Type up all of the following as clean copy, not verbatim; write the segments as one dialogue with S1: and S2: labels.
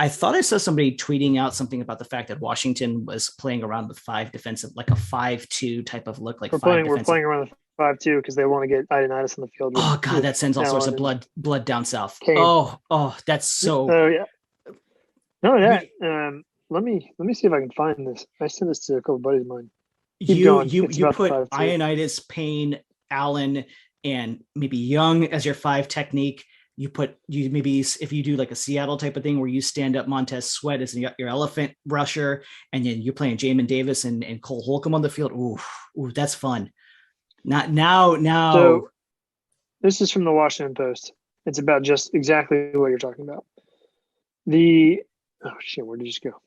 S1: I thought I saw somebody tweeting out something about the fact that Washington was playing around with five defensive, like a 5-2 type of look, like five
S2: We're
S1: defensive.
S2: playing around the 5-2 because they want to get Ioannidis on the field
S1: Oh God,
S2: with
S1: that sends all sorts
S2: Allen
S1: of
S2: and
S1: blood down south.
S2: Kane.
S1: Oh, that's so.
S2: Oh yeah. No, that.
S1: We
S2: Let me see if I can find this. I sent this to a couple of buddies of mine. Keep
S1: you
S2: going.
S1: you
S2: It's
S1: you
S2: about the
S1: put
S2: 5-2.
S1: Ioannidis, Payne, Allen, and maybe Young as your five technique. You maybe if you do like a Seattle type of thing where you stand up Montez Sweat as your elephant rusher, and then you're playing Jamin Davis and Cole Holcomb on the field. Ooh, that's fun. Not now.
S2: So this is from the Washington Post. It's about just exactly what you're talking about. Oh shit, where did you just go?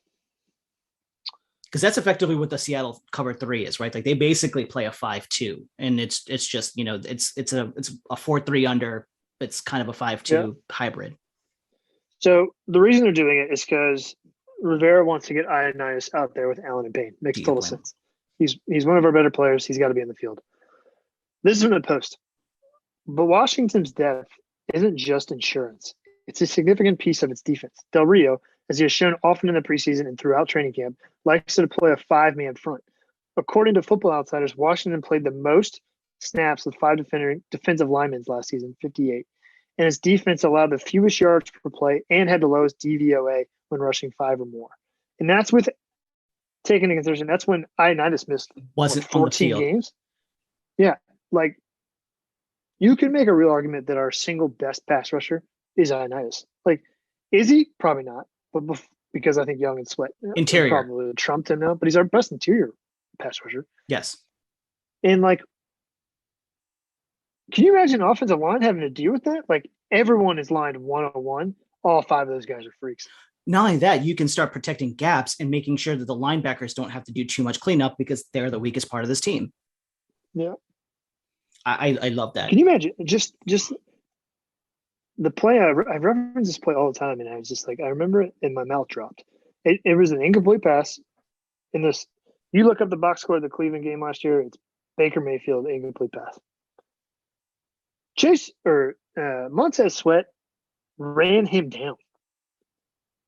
S1: Because that's effectively what the Seattle cover three is, right? Like they basically play a 5-2, and it's just it's a 4-3 under. It's kind of a 5-2
S2: Yeah.
S1: hybrid.
S2: So the reason they're doing it is because Rivera wants to get Ioannidis out there with Allen and Payne. Makes total sense. He's one of our better players. He's got to be in the field. This is from the Post. But Washington's depth isn't just insurance. It's a significant piece of its defense. Del Rio, as he has shown often in the preseason and throughout training camp, likes to play a five-man front. According to Football Outsiders, Washington played the most snaps with five defensive linemen last season, 58. And its defense allowed the fewest yards per play and had the lowest DVOA when rushing five or more. And that's with taking into consideration, that's when Ioannidis missed
S1: Wasn't
S2: 14
S1: on the field.
S2: games. Yeah, like you can make a real argument that our single best pass rusher is Ioannidis. Like, is he? Probably not. But because I think Young and Sweat
S1: Interior.
S2: probably trumped him now. But he's our best interior pass rusher.
S1: Yes.
S2: And like, can you imagine offensive line having to deal with that? Like, everyone is lined 101. All five of those guys are freaks.
S1: Not only that, you can start protecting gaps and making sure that the linebackers don't have to do too much cleanup because they're the weakest part of this team.
S2: Yeah.
S1: I love that.
S2: Can you imagine just the play? I reference this play all the time, and I was just like, I remember it, and my mouth dropped. It was an incomplete pass. In this, you look up the box score of the Cleveland game last year. It's Baker Mayfield incomplete pass. Montez Sweat ran him down.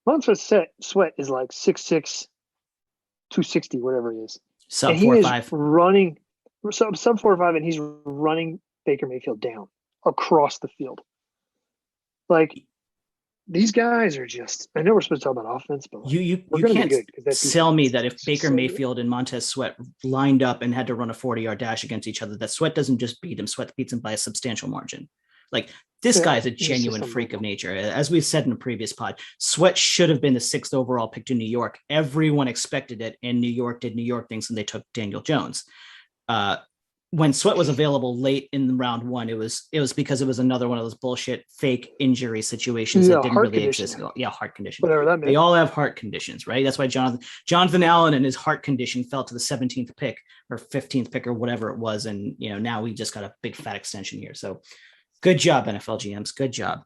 S2: Montez Sweat is like 6'6", 260, whatever he is.
S1: Sub 4.5.
S2: Running sub 4.5, and he's running Baker Mayfield down across the field. Like, these guys are just, I know we're supposed to talk about offense, but
S1: you can't sell me that if Baker Mayfield and Montez Sweat lined up and had to run a 40-yard dash against each other, that Sweat doesn't just beat him. Sweat beats him by a substantial margin. Like, this guy is a genuine freak of nature. As we've said in a previous pod, Sweat should have been the 6th overall pick to New York. Everyone expected it, and New York did New York things, and they took Daniel Jones. When Sweat was available late in round one, it was because it was another one of those bullshit fake injury situations that didn't really exist. Yeah, heart condition.
S2: Whatever that means.
S1: They all have heart conditions, right? That's why Jonathan Allen and his heart condition fell to the 17th pick or 15th pick or whatever it was, and now we just got a big fat extension here. So, good job, NFL GMs. Good job.